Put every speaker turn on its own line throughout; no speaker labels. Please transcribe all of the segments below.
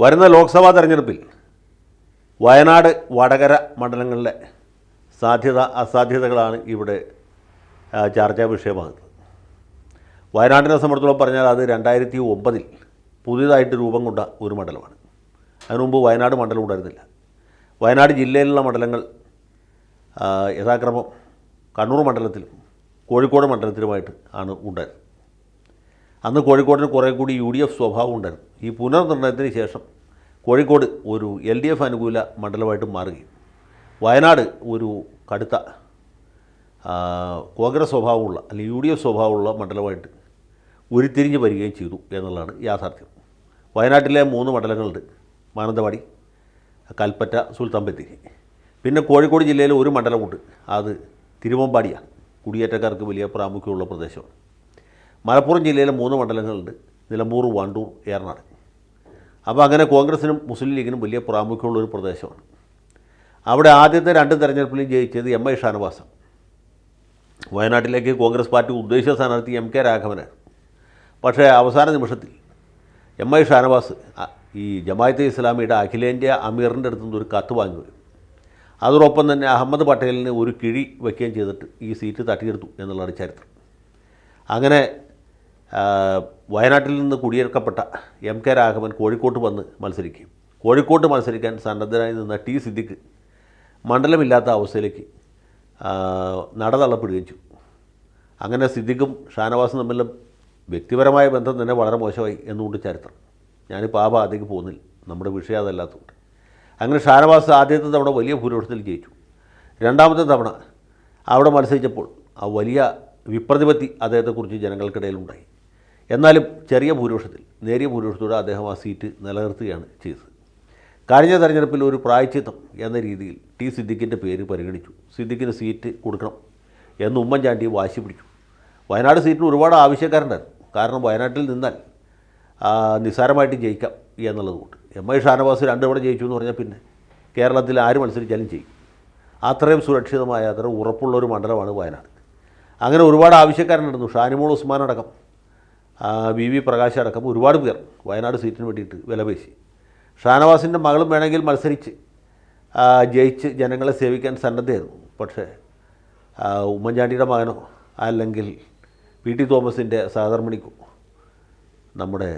വരുന്ന ലോക്സഭാ തെരഞ്ഞെടുപ്പിൽ വയനാട് വടകര മണ്ഡലങ്ങളിലെ അസാധ്യതകളാണ് ഇവിടെ ചർച്ചാ വിഷയമാകുന്നത്. വയനാട്ടിനെ സംബന്ധിച്ചോളം പറഞ്ഞാൽ അത് 2009 പുതിയതായിട്ട് രൂപം കൊണ്ട ഒരു മണ്ഡലമാണ്. അതിനുമുമ്പ് വയനാട് മണ്ഡലം ഉണ്ടായിരുന്നില്ല. വയനാട് ജില്ലയിലുള്ള മണ്ഡലങ്ങൾ യഥാക്രമം കണ്ണൂർ മണ്ഡലത്തിലും കോഴിക്കോട് മണ്ഡലത്തിലുമായിട്ട് ആണ് ഉണ്ടായിരുന്നത്. അന്ന് കോഴിക്കോടിന് കുറേ കൂടി UDF സ്വഭാവം ഉണ്ടായിരുന്നു. ഈ പുനർനിർണയത്തിന് ശേഷം കോഴിക്കോട് ഒരു LDF അനുകൂല മണ്ഡലമായിട്ട് മാറുകയും വയനാട് ഒരു കടുത്ത കോൺഗ്രസ് സ്വഭാവമുള്ള അല്ലെങ്കിൽ UDF സ്വഭാവമുള്ള മണ്ഡലമായിട്ട് ഉരുത്തിരിഞ്ഞ് വരികയും ചെയ്തു എന്നുള്ളതാണ് യാഥാർത്ഥ്യം. വയനാട്ടിലെ 3 മണ്ഡലങ്ങളുണ്ട്: മാനന്തവാടി, കൽപ്പറ്റ, സുൽത്താൻ ബത്തേരി. പിന്നെ കോഴിക്കോട് ജില്ലയിൽ ഒരു മണ്ഡലമുണ്ട്, അത് തിരുവമ്പാടിയാണ്. കുടിയേറ്റക്കാർക്ക് വലിയ പ്രാമുഖ്യമുള്ള പ്രദേശമാണ്. മലപ്പുറം ജില്ലയിലെ 3 മണ്ഡലങ്ങളുണ്ട്: നിലമ്പൂർ, വണ്ടൂർ, ഏറനാട്. അപ്പോൾ അങ്ങനെ കോൺഗ്രസിനും മുസ്ലിം ലീഗിനും വലിയ പ്രാമുഖ്യമുള്ളൊരു പ്രദേശമാണ്. അവിടെ ആദ്യത്തെ 2 തെരഞ്ഞെടുപ്പിലും ജയിച്ചത് MI ഷാനവാസാണ്. വയനാട്ടിലേക്ക് കോൺഗ്രസ് പാർട്ടി ഉദ്ദേശിച്ച സ്ഥാനാർത്ഥി MK രാഘവനാണ്. പക്ഷേ അവസാന നിമിഷത്തിൽ MI ഷാനവാസ് ഈ ജമാഅത്തെ ഇസ്ലാമിയുടെ അഖിലേന്ത്യാ അമീറിൻ്റെ അടുത്തുനിന്ന് ഒരു കത്ത് വാങ്ങി വരും. അതോടൊപ്പം തന്നെ അഹമ്മദ് പട്ടേലിന് ഒരു കിഴി വയ്ക്കുകയും ചെയ്തിട്ട് ഈ സീറ്റ് തട്ടിയെടുത്തു എന്നുള്ളതാണ് ചരിത്രം. അങ്ങനെ വയനാട്ടിൽ നിന്ന് കുടിയിറക്കപ്പെട്ട MK രാഘവൻ കോഴിക്കോട്ട് വന്ന് മത്സരിക്കുകയും കോഴിക്കോട്ട് മത്സരിക്കാൻ സന്നദ്ധനായി നിന്ന T സിദ്ദിഖ് മണ്ഡലമില്ലാത്ത അവസ്ഥയിലേക്ക് നടതള്ളപ്പെടുകയും ചെയ്തു. അങ്ങനെ സിദ്ദിഖും ഷാനവാസും തമ്മിലുള്ള വ്യക്തിപരമായ ബന്ധം തന്നെ വളരെ മോശമായി എന്നുകൊണ്ട് ചരിത്രം. ഞാനിപ്പോൾ ആ ഭാഗത്തേക്ക് പോകുന്നില്ല, നമ്മുടെ വിഷയം അതല്ലാത്തതുകൊണ്ട്. അങ്ങനെ ഷാനവാസ് ആദ്യത്തെ തവണ വലിയ ഭൂരിപക്ഷത്തിൽ ജയിച്ചു. രണ്ടാമത്തെ തവണ അവിടെ മത്സരിച്ചപ്പോൾ ആ വലിയ വിപ്രതിപത്തി അദ്ദേഹത്തെക്കുറിച്ച് ജനങ്ങൾക്കിടയിലുണ്ടായി. എന്നാലും ചെറിയ ഭൂരിപക്ഷത്തിൽ, നേരിയ ഭൂരിപക്ഷത്തോടെ അദ്ദേഹം ആ സീറ്റ് നിലനിർത്തുകയാണ് ചെയ്തത്. കഴിഞ്ഞ തെരഞ്ഞെടുപ്പിൽ ഒരു പ്രായശ്ചിത്തം എന്ന രീതിയിൽ T സിദ്ദിഖിൻ്റെ പേര് പരിഗണിച്ചു. സിദ്ദിഖിന് സീറ്റ് കൊടുക്കണം എന്ന് ഉമ്മൻചാണ്ടി വാശി പിടിച്ചു. വയനാട് സീറ്റിന് ഒരുപാട് ആവശ്യക്കാരുണ്ടായിരുന്നു. കാരണം വയനാട്ടിൽ നിന്നാൽ നിസ്സാരമായിട്ട് ജയിക്കാം എന്നുള്ളതുകൊണ്ട്. MI ഷാനവാസ് 2 തവണ ജയിച്ചു എന്ന് പറഞ്ഞാൽ പിന്നെ കേരളത്തിൽ ആര് മത്സരിച്ചാലും ചെയ്യും. അത്രയും സുരക്ഷിതമായ, അത്ര ഉറപ്പുള്ള ഒരു മണ്ഡലമാണ് വയനാട്. അങ്ങനെ ഒരുപാട് ആവശ്യക്കാരുണ്ടായിരുന്നു. ഷാനിമോൾ ഉസ്മാൻ അടക്കം, VV പ്രകാശ് അടക്കം ഒരുപാട് പേർ വയനാട് സീറ്റിന് വേണ്ടിയിട്ട് വിലപേശി. ഷാനവാസിൻ്റെ മകളും വേണമെങ്കിൽ മത്സരിച്ച് ജയിച്ച് ജനങ്ങളെ സേവിക്കാൻ സന്നദ്ധയായിരുന്നു. പക്ഷേ ഉമ്മൻചാണ്ടിയുടെ മകനോ അല്ലെങ്കിൽ PT തോമസിൻ്റെ സഹധർമ്മിണിക്കോ നമ്മുടെ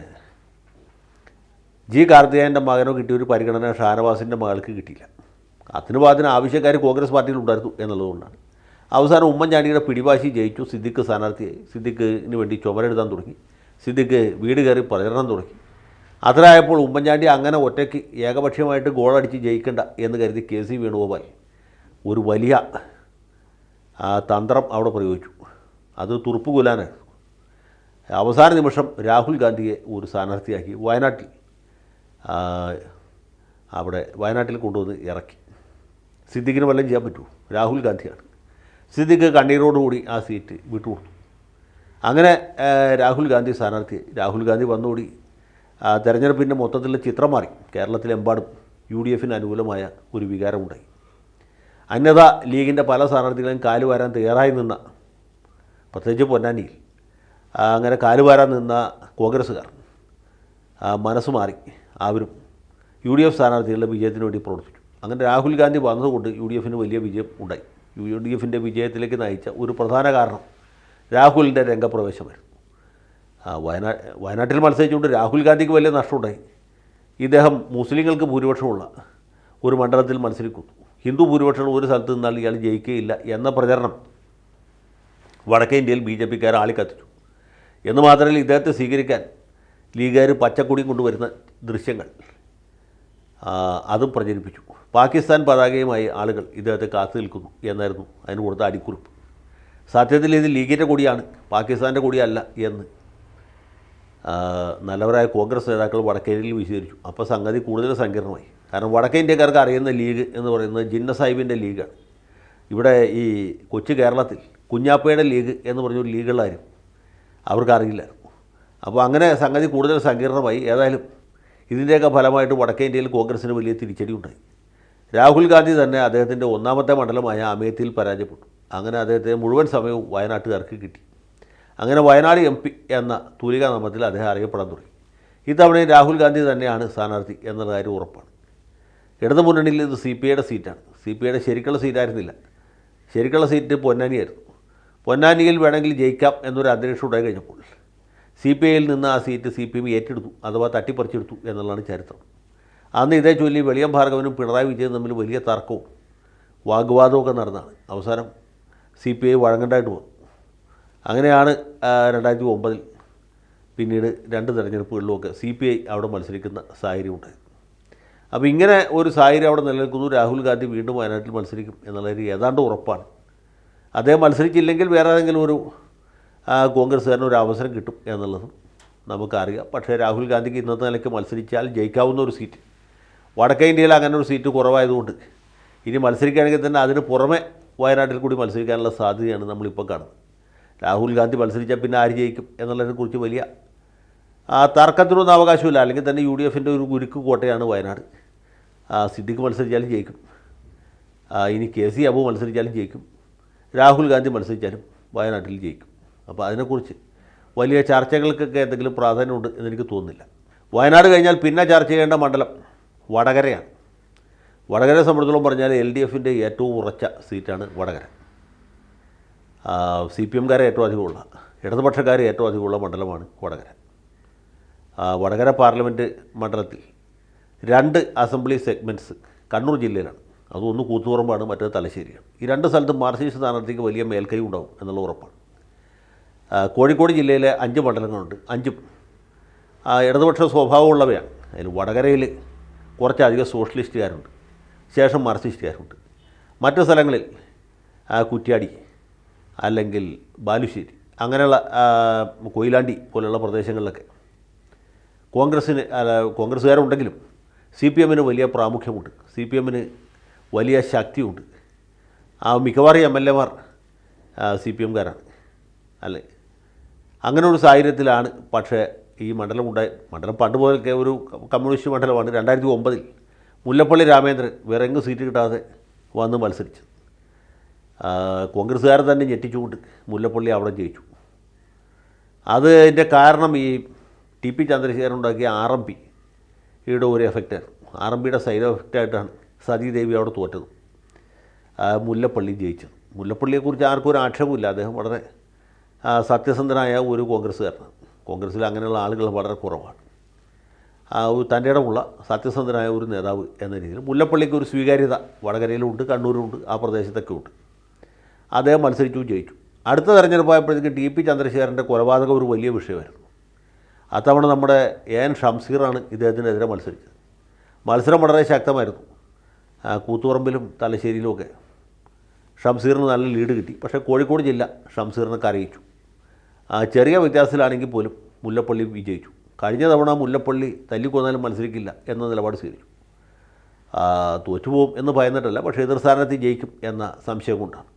G കാർത്തികേയൻ്റെ മകനോ കിട്ടിയൊരു പരിഗണന ഷാനവാസിൻ്റെ മകൾക്ക് കിട്ടിയില്ല. അതിന് ആവശ്യക്കാർ കോൺഗ്രസ് പാർട്ടിയിലുണ്ടായിരുന്നു എന്നുള്ളതുകൊണ്ടാണ് അവസാനം ഉമ്മൻചാണ്ടിയുടെ പിടിവാശി ജയിച്ചു. സിദ്ദിഖ് സ്ഥാനാർത്ഥിയായി. സിദ്ദിഖിന് വേണ്ടി ചുമരെഴുതാൻ തുടങ്ങി. സിദ്ദിഖ് വീട് കയറി പ്രചരണം തുടങ്ങി. അതിലായപ്പോൾ ഉമ്മൻചാണ്ടി അങ്ങനെ ഒറ്റയ്ക്ക് ഏകപക്ഷീയമായിട്ട് ഗോളടിച്ച് ജയിക്കണ്ട എന്ന് കരുതി KC വേണുഗോപാൽ ഒരു വലിയ തന്ത്രം അവിടെ പ്രയോഗിച്ചു. അത് തുറുപ്പുകുലാനാണ്. അവസാന നിമിഷം രാഹുൽ ഗാന്ധിയെ ഒരു സ്ഥാനാർത്ഥിയാക്കി വയനാട്ടിൽ കൊണ്ടുവന്ന് ഇറക്കി. സിദ്ദിഖിന് വല്ലതും ചെയ്യാൻ പറ്റുമോ? രാഹുൽ ഗാന്ധിയാണ്. സിദ്ദിഖ് കണ്ണീരോടുകൂടി ആ സീറ്റ് വിട്ടുകൊടുത്തു. അങ്ങനെ രാഹുൽ ഗാന്ധി സ്ഥാനാർത്ഥിയായി. രാഹുൽ ഗാന്ധി വന്നുകൂടി തെരഞ്ഞെടുപ്പിൻ്റെ മൊത്തത്തിലുള്ള ചിത്രം മാറി. കേരളത്തിലെമ്പാടും UDFന് അനുകൂലമായ ഒരു വികാരമുണ്ടായി. അന്യത ലീഗിൻ്റെ പല സ്ഥാനാർത്ഥികളെയും കാലുവാരാൻ തയ്യാറായി നിന്ന, പ്രത്യേകിച്ച് പൊന്നാനിയിൽ അങ്ങനെ കാലുവാരാൻ നിന്ന കോൺഗ്രസ്സുകാർ മനസ്സ് മാറി. അവരും UDF സ്ഥാനാർത്ഥികളുടെ വിജയത്തിന് വേണ്ടി പ്രവർത്തിച്ചു. അങ്ങനെ രാഹുൽ ഗാന്ധി വന്നതുകൊണ്ട് UDFന് വലിയ വിജയം ഉണ്ടായി. UDFൻ്റെ വിജയത്തിലേക്ക് നയിച്ച ഒരു പ്രധാന കാരണം രാഹുലിൻ്റെ രംഗപ്രവേശമായിരുന്നു. വയനാട്ടിൽ മത്സരിച്ചുകൊണ്ട് രാഹുൽ ഗാന്ധിക്ക് വലിയ നഷ്ടമുണ്ടായി. ഇദ്ദേഹം മുസ്ലിങ്ങൾക്ക് ഭൂരിപക്ഷമുള്ള ഒരു മണ്ഡലത്തിൽ മത്സരിക്കുന്നു. ഹിന്ദു ഭൂരിപക്ഷമുള്ള ഒരു സ്ഥലത്ത് നിന്നാൽ ഇയാൾ ജയിക്കുകയില്ല എന്ന പ്രചരണം വടക്കേ ഇന്ത്യയിൽ BJPക്കാർ ആളിക്കത്തിച്ചു. എന്ന് മാത്രമല്ല, ഇദ്ദേഹത്തെ സ്വീകരിക്കാൻ ലീഗുകാർ പച്ചക്കൊടിയും കൊണ്ടുവരുന്ന ദൃശ്യങ്ങൾ അതും പ്രചരിപ്പിച്ചു. പാകിസ്ഥാൻ പതാകയുമായി ആളുകൾ ഇദ്ദേഹത്തെ കാത്തു നിൽക്കുന്നു എന്നായിരുന്നു അതിന് കൊടുത്ത അടിക്കുറിപ്പ്. സത്യത്തിൽ ഇത് ലീഗിൻ്റെ കൊടിയാണ്, പാകിസ്ഥാൻ്റെ കൊടിയല്ല എന്ന് നല്ലവരായ കോൺഗ്രസ് നേതാക്കൾ വടക്കേ ഇന്ത്യയിൽ വിശദീകരിച്ചു. അപ്പോൾ സംഗതി കൂടുതൽ സങ്കീർണമായി. കാരണം വടക്കേ ഇന്ത്യക്കാർക്ക് അറിയുന്ന ലീഗ് എന്ന് പറയുന്നത് ജിന്ന സാഹിബിൻ്റെ ലീഗാണ്. ഇവിടെ ഈ കൊച്ചു കേരളത്തിൽ കുഞ്ഞാപ്പയുടെ ലീഗ് എന്ന് പറഞ്ഞൊരു ലീഗുകളാരും അവർക്കറിയില്ലായിരുന്നു. അപ്പോൾ അങ്ങനെ സംഗതി കൂടുതൽ സങ്കീർണമായി. ഏതായാലും ഇതിൻ്റെയൊക്കെ ഫലമായിട്ട് വടക്കേ ഇന്ത്യയിൽ കോൺഗ്രസ്സിന് വലിയ തിരിച്ചടി ഉണ്ടായി. രാഹുൽ ഗാന്ധി തന്നെ അദ്ദേഹത്തിൻ്റെ 1ാമത്തെ മണ്ഡലമായ അമേത്തിയിൽ പരാജയപ്പെട്ടു. അങ്ങനെ അദ്ദേഹത്തെ മുഴുവൻ സമയവും വയനാട്ടുകാർക്ക് കിട്ടി. അങ്ങനെ വയനാട് MP എന്ന തൂലികാനാമത്തിൽ അദ്ദേഹം അറിയപ്പെടാൻ തുടങ്ങി. ഇത്തവണയും രാഹുൽ ഗാന്ധി തന്നെയാണ് സ്ഥാനാർത്ഥി എന്ന കാര്യം ഉറപ്പാണ്. ഇടതു മുന്നണിയിൽ ഇത് CPIയുടെ സീറ്റാണ്. CPIയുടെ ശരിക്കുള്ള സീറ്റായിരുന്നില്ല. ശരിക്കുള്ള സീറ്റ് പൊന്നാനിയായിരുന്നു. പൊന്നാനിയിൽ വേണമെങ്കിൽ ജയിക്കാം എന്നൊരു അന്തരീക്ഷം ഉണ്ടായി കഴിഞ്ഞപ്പോൾ CPIയിൽ നിന്ന് ആ സീറ്റ് CPM ഏറ്റെടുത്തു, അഥവാ തട്ടിപ്പറിച്ചെടുത്തു എന്നുള്ളതാണ് ചരിത്രം. അന്ന് ഇതേ ചൊല്ലി വെളിയം ഭാർഗവനും പിണറായി വിജയനും തമ്മിൽ വലിയ തർക്കവും വാഗ്വാദമൊക്കെ നടന്നതാണ്. അവസാനം CPI വഴങ്ങണ്ടായിട്ട് വന്നു. അങ്ങനെയാണ് 2009 പിന്നീട് 2 തെരഞ്ഞെടുപ്പുകളിലുമൊക്കെ CPI അവിടെ മത്സരിക്കുന്ന സാഹചര്യം ഉണ്ടായത്. അപ്പോൾ ഇങ്ങനെ ഒരു സാഹചര്യം അവിടെ നിലനിൽക്കുന്നു. രാഹുൽ ഗാന്ധി വീണ്ടും വയനാട്ടിൽ മത്സരിക്കും എന്നുള്ളത് ഏതാണ്ട് ഉറപ്പാണ്. അദ്ദേഹം മത്സരിച്ചില്ലെങ്കിൽ വേറെ ഏതെങ്കിലും ഒരു കോൺഗ്രസ്സുകാരന് ഒരു അവസരം കിട്ടും എന്നുള്ളതും നമുക്കറിയാം. പക്ഷേ രാഹുൽ ഗാന്ധിക്ക് ഇന്നത്തെ നിലയ്ക്ക് മത്സരിച്ചാൽ ജയിക്കാവുന്ന ഒരു സീറ്റ്, വടക്കേ ഇന്ത്യയിൽ അങ്ങനെ ഒരു സീറ്റ് കുറവായതുകൊണ്ട് ഇനി മത്സരിക്കുകയാണെങ്കിൽ തന്നെ അതിന് പുറമെ വയനാട്ടിൽ കൂടി മത്സരിക്കാനുള്ള സാധ്യതയാണ് നമ്മളിപ്പോൾ കാണുന്നത്. രാഹുൽ ഗാന്ധി മത്സരിച്ചാൽ പിന്നെ ആര് ജയിക്കും എന്നുള്ളതിനെക്കുറിച്ച് വലിയ തർക്കത്തിനൊന്നും അവകാശമില്ല. അല്ലെങ്കിൽ തന്നെ UDFൻ്റെ ഒരു ഗുരുക്ക് കോട്ടയാണ് വയനാട്. സിദ്ദിഖ് മത്സരിച്ചാലും ജയിക്കും, ഇനി KC അബു മത്സരിച്ചാലും ജയിക്കും, രാഹുൽ ഗാന്ധി മത്സരിച്ചാലും വയനാട്ടിൽ ജയിക്കും. അപ്പോൾ അതിനെക്കുറിച്ച് വലിയ ചർച്ചകൾക്കൊക്കെ എന്തെങ്കിലും പ്രാധാന്യമുണ്ട് എന്നെനിക്ക് തോന്നുന്നില്ല. വയനാട് കഴിഞ്ഞാൽ പിന്നെ ചർച്ച ചെയ്യേണ്ട മണ്ഡലം വടകരയാണ്. വടകരയെ സംബന്ധിച്ചോളം പറഞ്ഞാൽ LDFൻ്റെ ഏറ്റവും ഉറച്ച സീറ്റാണ് വടകര. CPMകാരെ ഏറ്റവും അധികമുള്ള, ഇടതുപക്ഷക്കാരെ ഏറ്റവും അധികമുള്ള മണ്ഡലമാണ് വടകര. വടകര പാർലമെൻറ്റ് മണ്ഡലത്തിൽ 2 അസംബ്ലി സെഗ്മെൻറ്റ്സ് കണ്ണൂർ ജില്ലയിലാണ്. അതൊന്ന് കൂത്തുപറമ്പാണ്, മറ്റേത് തലശ്ശേരിയാണ്. ഈ 2 സ്ഥലത്തും മാർക്സിസ്റ്റ് സ്ഥാനാർത്ഥിക്ക് വലിയ മേൽക്കൈ ഉണ്ടാവും എന്നുള്ള ഉറപ്പാണ്. കോഴിക്കോട് ജില്ലയിലെ 5 മണ്ഡലങ്ങളുണ്ട്. 5ഉം ഇടതുപക്ഷ സ്വഭാവമുള്ളവയാണ്. അതിൽ വടകരയിൽ കുറച്ചധികം സോഷ്യലിസ്റ്റുകാരുണ്ട്, ശേഷം മാർക്സിസ്റ്റുകാരുണ്ട്. മറ്റു സ്ഥലങ്ങളിൽ കുറ്റ്യാടി അല്ലെങ്കിൽ ബാലുശ്ശേരി അങ്ങനെയുള്ള കൊയിലാണ്ടി പോലെയുള്ള പ്രദേശങ്ങളിലൊക്കെ കോൺഗ്രസ്സുകാരുണ്ടെങ്കിലും CPMന് വലിയ പ്രാമുഖ്യമുണ്ട്, CPMന് വലിയ ശക്തിയുണ്ട്. മിക്കവാറും MLAമാർ CPMകാരാണ് അല്ലേ. അങ്ങനെ ഒരു സാഹചര്യത്തിലാണ് പക്ഷേ ഈ മണ്ഡലം പണ്ട് പോലൊക്കെ ഒരു കമ്മ്യൂണിസ്റ്റ് മണ്ഡലമാണ്. 2009 മുല്ലപ്പള്ളി രാമേന്ദ്രൻ വേറെ എങ്ങും സീറ്റ് കിട്ടാതെ വന്ന് മത്സരിച്ചു. കോൺഗ്രസ്സുകാരെ തന്നെ ഞെട്ടിച്ചുകൊണ്ട് മുല്ലപ്പള്ളി അവിടെ ജയിച്ചു. അതിൻ്റെ കാരണം ഈ TP ചന്ദ്രശേഖരൻ ഉണ്ടാക്കിയ RMPയുടെ ഒരു എഫക്റ്റായിരുന്നു. RMPയുടെ സൈഡ് എഫക്റ്റായിട്ടാണ് സതീദേവി അവിടെ തോറ്റത്, മുല്ലപ്പള്ളി ജയിച്ചത്. മുല്ലപ്പള്ളിയെക്കുറിച്ച് ആർക്കും ഒരു ആക്ഷേപമില്ല. അദ്ദേഹം വളരെ സത്യസന്ധനായ ഒരു കോൺഗ്രസ്സുകാരനാണ്. കോൺഗ്രസ്സിൽ അങ്ങനെയുള്ള ആളുകൾ വളരെ കുറവാണ്. തൻ്റെ ഇടമുള്ള സത്യസന്ധനായ ഒരു നേതാവ് എന്ന രീതിയിൽ മുല്ലപ്പള്ളിക്ക് ഒരു സ്വീകാര്യത വടകരയിലുണ്ട്, കണ്ണൂരുണ്ട്, ആ പ്രദേശത്തൊക്കെ ഉണ്ട്. അദ്ദേഹം മത്സരിച്ചു, ജയിച്ചു. അടുത്ത തെരഞ്ഞെടുപ്പായപ്പോഴത്തേക്ക് TP ചന്ദ്രശേഖരൻ്റെ കൊലപാതകം ഒരു വലിയ വിഷയമായിരുന്നു. അത്തവണ നമ്മുടെ AN ഷംസീറാണ് ഇദ്ദേഹത്തിനെതിരെ മത്സരിച്ചത്. മത്സരം വളരെ ശക്തമായിരുന്നു. കൂത്തുപറമ്പിലും തലശ്ശേരിയിലുമൊക്കെ ഷംസീറിന് നല്ല ലീഡ് കിട്ടി. പക്ഷേ കോഴിക്കോട് ജില്ല ഷംസീറിനെ കരയിച്ചു. ചെറിയ വ്യത്യാസത്തിലാണെങ്കിൽ പോലും മുല്ലപ്പള്ളി വിജയിച്ചു. കഴിഞ്ഞ തവണ മുല്ലപ്പള്ളി തല്ലിക്കൊന്നാലും മത്സരിക്കില്ല എന്ന നിലപാട് സ്വീകരിച്ചു. തോറ്റുപോകും എന്ന് ഭയന്നിട്ടല്ല, പക്ഷേ എതിർ സ്ഥാനാർത്ഥി ജയിക്കും എന്ന സംശയം കൊണ്ടാണ്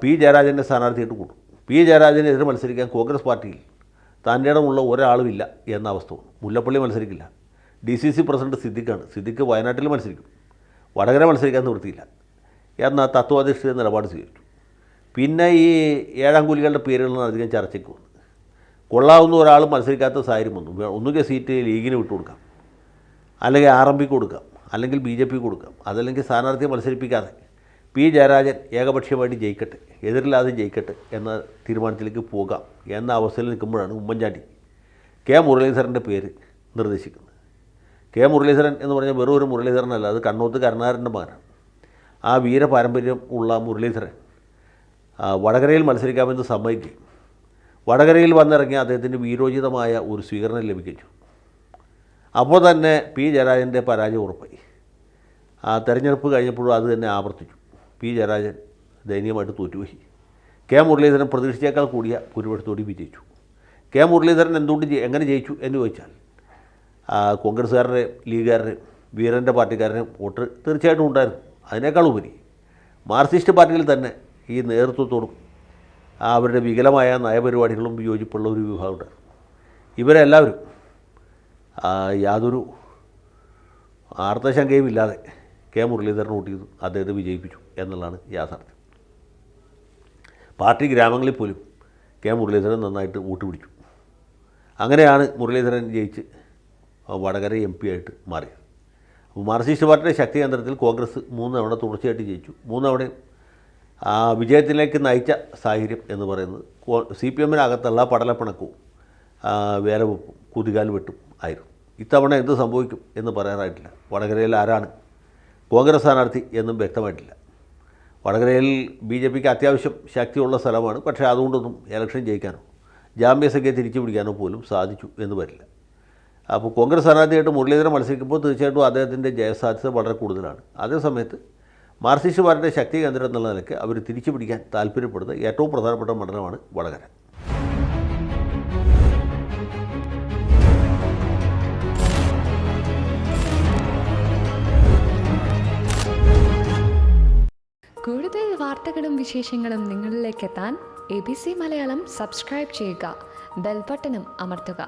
P ജയരാജൻ്റെ സ്ഥാനാർത്ഥിയായിട്ട് കൂട്ടും. P ജയരാജനെതിരെ മത്സരിക്കാൻ കോൺഗ്രസ് പാർട്ടിയിൽ തൻ്റെ ഇടമുള്ള ഒരാളുമില്ല എന്ന അവസ്ഥ വന്നു. മുല്ലപ്പള്ളി മത്സരിക്കില്ല. DCC പ്രസിഡന്റ് സിദ്ദിഖാണ്. സിദ്ദിഖ് വയനാട്ടിൽ മത്സരിക്കും, വടകര മത്സരിക്കാൻ നിവൃത്തിയില്ല എന്ന തത്വാധിഷ്ഠിത നിലപാട് സ്വീകരിച്ചു. പിന്നെ ഈ ഏഴാംകൂലികളുടെ പേരുകളാണ് അധികം ചർച്ചയ്ക്ക് വന്നത്. കൊള്ളാവുന്ന ഒരാൾ മത്സരിക്കാത്ത സാഹചര്യം വന്നു. ഒന്നുകിൽ സീറ്റ് ലീഗിന് വിട്ടുകൊടുക്കാം, അല്ലെങ്കിൽ RMPക്ക് കൊടുക്കാം, അല്ലെങ്കിൽ BJP കൊടുക്കാം, അതല്ലെങ്കിൽ സ്ഥാനാർത്ഥിയെ മത്സരിപ്പിക്കാതെ P ജയരാജൻ ഏകപക്ഷീയമായിട്ട് ജയിക്കട്ടെ, എതിരില്ലാതെ ജയിക്കട്ടെ എന്ന തീരുമാനത്തിലേക്ക് പോകാം എന്ന അവസ്ഥയിൽ നിൽക്കുമ്പോഴാണ് ഉമ്മൻചാണ്ടി K മുരളീധരൻ്റെ പേര് നിർദ്ദേശിക്കുന്നത്. K മുരളീധരൻ എന്ന് പറഞ്ഞാൽ വെറും ഒരു മുരളീധരനല്ല, അത് കണ്ണോത്ത് കരുണാകരൻ്റെ മകനാണ്. ആ വീരപാരമ്പര്യം ഉള്ള മുരളീധരൻ വടകരയിൽ മത്സരിക്കാമെന്ന് സമ്മതിക്കുകയും വടകരയിൽ വന്നിറങ്ങിയ അദ്ദേഹത്തിന് വീരോചിതമായ ഒരു സ്വീകരണം ലഭിച്ചു. അപ്പോൾ തന്നെ P ജയരാജൻ്റെ പരാജയം ഉറപ്പായി. തെരഞ്ഞെടുപ്പ് കഴിഞ്ഞപ്പോഴും അത് തന്നെ ആവർത്തിച്ചു. P ജയരാജൻ ദയനീയമായിട്ട് തോറ്റുപോയി. K മുരളീധരൻ പ്രതീക്ഷിച്ചേക്കാൾ കൂടിയ ഭൂരിപക്ഷത്തോടെ വിജയിച്ചു. K മുരളീധരൻ എങ്ങനെ ജയിച്ചു എന്ന് ചോദിച്ചാൽ കോൺഗ്രസ്സുകാരുടെ, ലീഗുകാരുടെ, വീരൻ്റെ പാർട്ടിക്കാരുടെ വോട്ട് തീർച്ചയായിട്ടും ഉണ്ടായിരുന്നു. അതിനേക്കാൾ ഉപരി മാർക്സിസ്റ്റ് പാർട്ടിയിൽ തന്നെ ഈ നേതൃത്വത്തോടും അവരുടെ വികലമായ നയപരിപാടികളും വിയോജിപ്പുള്ള ഒരു വിഭാഗം ഉണ്ടായിരുന്നു. ഇവരെല്ലാവരും യാതൊരു ആർത്തശങ്കയും ഇല്ലാതെ K മുരളീധരൻ വോട്ട് ചെയ്തു, അദ്ദേഹത്തെ വിജയിപ്പിച്ചു എന്നുള്ളതാണ് യാഥാർത്ഥ്യം. പാർട്ടി ഗ്രാമങ്ങളിൽ പോലും K മുരളീധരൻ നന്നായിട്ട് വോട്ട് പിടിച്ചു. അങ്ങനെയാണ് മുരളീധരൻ ജയിച്ച് വടകര MP ആയിട്ട് മാറിയത്. അപ്പോൾ മാർക്സിസ്റ്റ് പാർട്ടിയുടെ ശക്തി കേന്ദ്രത്തിൽ കോൺഗ്രസ് 3 തവണ തുടർച്ചയായിട്ട് ജയിച്ചു. 3 തവണയും വിജയത്തിലേക്ക് നയിച്ച സാഹചര്യം എന്ന് പറയുന്നത് CPM-നകത്തുള്ള പടലപ്പിണക്കവും വേലവെപ്പും കുതികാൽ വെട്ടും ആയിരുന്നു. ഇത്തവണ എന്ത് സംഭവിക്കും എന്ന് പറയാനായിട്ടില്ല. വടകരയിൽ ആരാണ് കോൺഗ്രസ് സ്ഥാനാർത്ഥി എന്നും വ്യക്തമായിട്ടില്ല. വടകരയിൽ BJPക്ക് അത്യാവശ്യം ശക്തിയുള്ള സ്ഥലമാണ്. പക്ഷേ അതുകൊണ്ടൊന്നും ഇലക്ഷൻ ജയിക്കാനോ ജാമ്യസംഖ്യ തിരിച്ചു പിടിക്കാനോ പോലും സാധിച്ചു എന്ന് വരില്ല. അപ്പോൾ കോൺഗ്രസ് സ്ഥാനാർത്ഥിയായിട്ട് മുരളീധരൻ മത്സരിക്കുമ്പോൾ തീർച്ചയായിട്ടും അദ്ദേഹത്തിൻ്റെ ജയസാധ്യത വളരെ കൂടുതലാണ്. അതേസമയത്ത് മാർക്സിസ്റ്റ് പാർട്ടിയുടെ ശക്തി കേന്ദ്രം എന്നുള്ള നിലയ്ക്ക് അവർ തിരിച്ചു പിടിക്കാൻ താല്പര്യപ്പെടുന്ന ഏറ്റവും പ്രധാനപ്പെട്ട മണ്ഡലമാണ് വടകര.
കൂടുതൽ വാർത്തകളും വിശേഷങ്ങളും നിങ്ങളിലേക്ക് എത്താൻ ABC മലയാളം സബ്സ്ക്രൈബ് ചെയ്യുക, ബെൽ ബട്ടണും അമർത്തുക.